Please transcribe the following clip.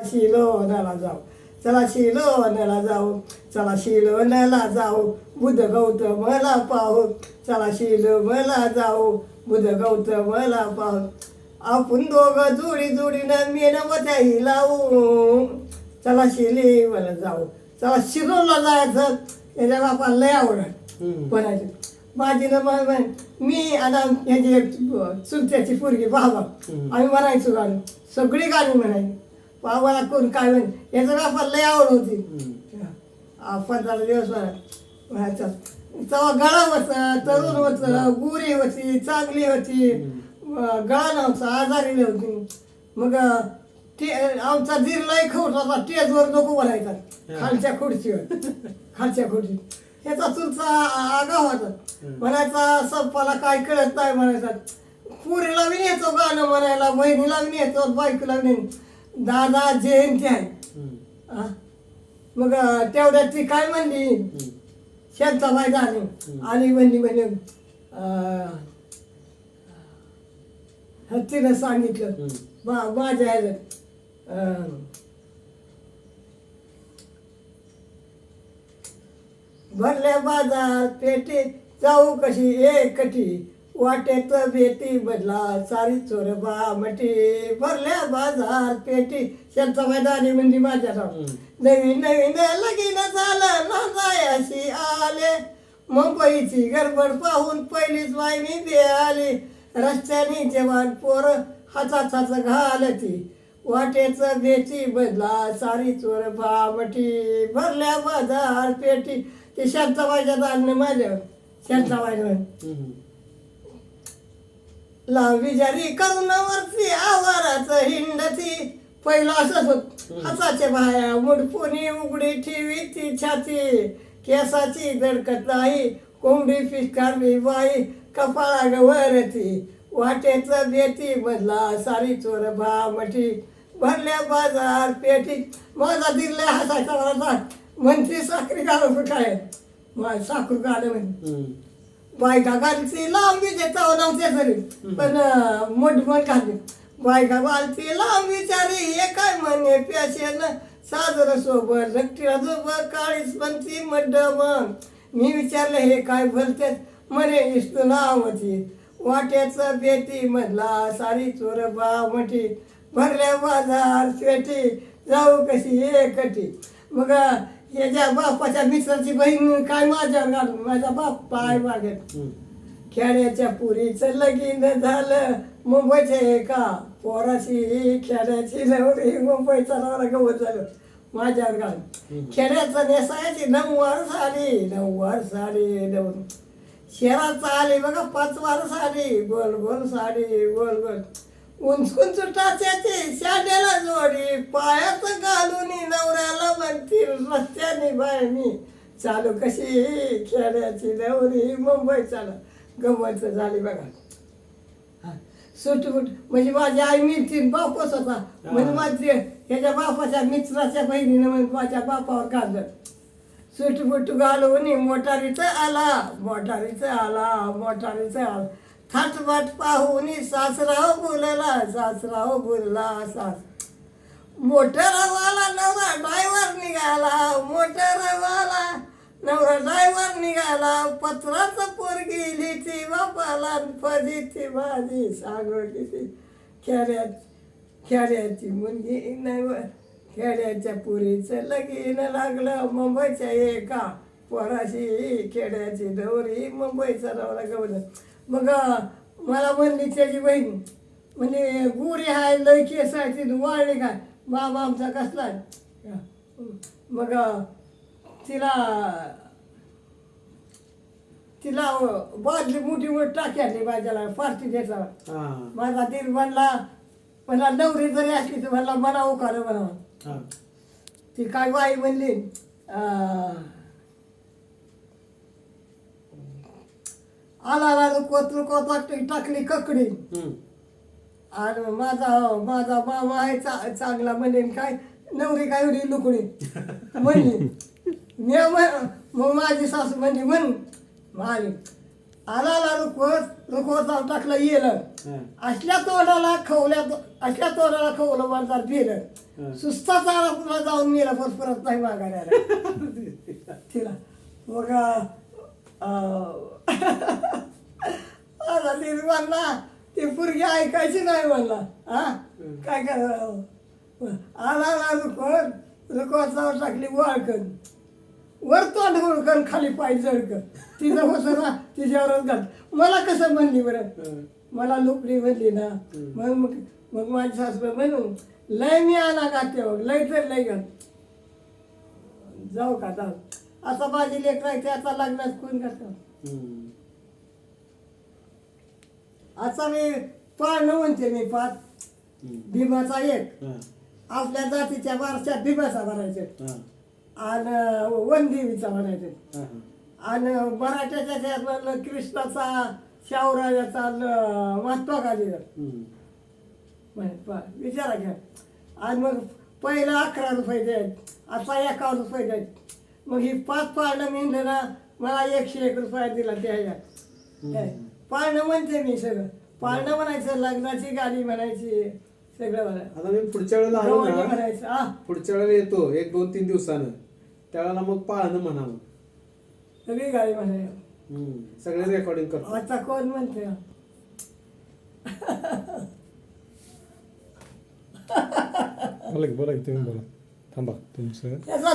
शिलोण्याला जाऊ, चला शिलोण्याला जाऊ, चला शिलोण्याला जाऊ, बुद्ध गौतमला पाहू, चला शिलोण्याला जाऊ, बुद्ध गौतमला पाहू. आपण दोघं जोडी जोडीनं मेणवत्याही लावू, चला शिलीवला जाऊ, चला शिरोला जायचं. त्याच्या बापाला लय आवडत म्हणायचं. माझी ना मी आता ह्याची एक चुलत्याची पोरगी बाबा, आम्ही म्हणायचो गाणी, सगळी गाणी म्हणायची. बाबाला कोण काय म्हण, याचं बापाला लय आवड होती. 15 दिवस म्हणायचं. तेव्हा गळा होता, तरुण होतं, गुरी होती, चांगली होती, गळा नव्हता, आजारी नव्हती. मग ते आमचा दीर लय खवट होता, टेजवर नको बोलायचा, खालच्या खुर्ची. ह्याचा चुलचा आगाव होता, म्हणायचा संपाला काय कळत नाही म्हणायचा. पुरीला बी नेतो गाणं म्हणायला, बहिणीला बी नेतो, बायकोला बी नेतो. दादा जयंती आहे. मग तेवढ्यात ती काय म्हणली, शांताबाई झाली आणि म्हणली तिनं सांगितलं माझ्या भरल्या बाजार पेटी जाऊ कशी एकटी, वाटेत बेटी बदला सारी चोर बामटी. भरल्या बाजार पेटी शांताबाई दाणी म्हणजे माझ्या नाव. नवीन लगीन झालं ना जायशी आले, मुंबईची गडबड पाहून पहिलीच बाई मी बे आली. रस्त्याने जवान पोरं हातात घालती, वाटेच बेटी बदला सारी चोर बामटी. भरल्या बाजार पेटी ते शांताबाईच्या दाणं माझ्या. शांताबाई लांबी जारी करून वरती आवाराच हिंडती. पहिलं असंच होत, हाताच्या बाया मुडपुनी उघडी ठेवी ती छाती. केसाची दडकत नाही, कोंबडी फिसकारली बाई कपाळा गवरती. वाटेच बेटी बदला सारी चोर भामटी. भरल्या बाजार पेटी माझा दिले हसायचा मला म्हणते साखरी घालू काय, साखरू घाल म्हणे. बायका घालती लांबी देता नव्हते तरी, पण मोठमोठ घालते. बायका घालती लांबी चारी, हे काय म्हणे प्याशेन साजर सोबत रक्तीला झोप काळीच बनती मड्डम. मी विचारलं हे काय भलते, म्हणे इष्ट नावती. वाट्याचं बेटी मधला सारी चोर बामटी. भरल्या बाजार पेटी जाऊ कशी एकटी. मग याच्या बापाच्या मित्राची बहीण काय माझ्यावर घालून, माझा बाप पाय मागत. खेड्याच्या पुरीचं लगीन झालं मुंबईच्या एका पोराची. खेड्याची नवरी मुंबईचा नवरा गवत झालं माझ्यावर घालून. खेड्याचं नेसायची 9 वार साडी नवून. शहराचा आली बघा 5 वार साडी, गोल गोल साडी गोल गोल. उंच टाच्याची शाड्याला जोडी, पायात घालून नवऱ्याला म्हणतील रस्त्याने बाय मी चालू कशी. खेड्याची नवरी मुंबई चालू गमत झाली बघा. सुटफुट म्हणजे माझी आई मिळती, बापच होता म्हणजे माझे ह्याच्या बापाच्या मित्राच्या बहिणीनं म्हणजे माझ्या बापावर काढलं. सुटफुट घालून मोटारीचं आला. थाटबाट पाहून सासराव बोलला सास. मोटरवाला नवरा ड्रायव्हर निघाला. पत्राचं पोरगी लिहिती बापाला, फजिती भाजी सांगो किती. खेड्याची मुलगी नाही, खेड्याच्या पुरीचं लगीन लागलं मुंबईच्या एका पोराशी. खेड्याची नवरी मुंबईचा नवरा गवलं. मग मला म्हणली त्याची बहीण म्हणजे गुरी हाय लय केस आहे तिथून वाळली काय, बाबा आमचा कसला. मग तिला बादली मोठी मोठी टाकी आणली माझ्याला पार्टी द्यायचा. माझा दीर म्हणला नवरी जरी असली तर म्हणला म्हणा उखारं म्हणा. ती काय बाई म्हणली आला कोत्र टाकली ककडी. आणि माझा मामा आहे चांगला म्हणेन काय नवरी काय एवढी लुकडी म्हणली. मग माझी सासू म्हणली म्हण मारी आला रुखवत जाऊन टाकलं येलं हा. असल्या तोंडाला खवलं वरदार पिलं सुस्ता चाला पुन्हा जाऊन मेला परत नाही मागायला तिला मग आता ती म्हणला ती पोरगी ऐकायची नाही म्हणला हा काय करावं आला रुखवत जाऊन टाकली वाळकन वर तोंड हुडकन खाली पाय जळकन तिचं होतं ना तिच्यावरच घाल मला कसं म्हणली बरं मला लुकडी म्हणली ना मग माझी सासू म्हणून लय मी आला गाते मग लय तर लय घाल जाऊ का जाऊ आता माझी लेकरायची आता लग्नात कोण करतो आता मी पाळणं म्हणते मी पाच भीमाचा एक आपल्या जातीच्या बारच्या भीमाचा भरायचे आणि वनदेवीचा म्हणायचे आणि मराठ्याच्या त्यात कृष्णाचा शाहूराजाचा महात्मा गांधीचा विचारा घ्या आणि मग पहिलं 11 रुपये द्यायचे आता 51 रुपये द्यायचे मग ही 5 पाळणं मिळलं ना मला 101 रुपये दिला त्या पाळणं म्हणते मी सगळं पाळणं म्हणायचं लग्नाची गाडी म्हणायची सगळं म्हणायचं आता मी पुढच्या वेळेला आलो ना म्हणायचं हा पुढच्या वेळेला येतो 1-2-3 दिवसानं त्यावेळेला मग पाळणं म्हणावं सगळी गाडी म्हणायचं सगळे रेकॉर्डिंग करतो आता कोण म्हणते बोला की तुम्ही बोला थांबा तुमचं त्याचा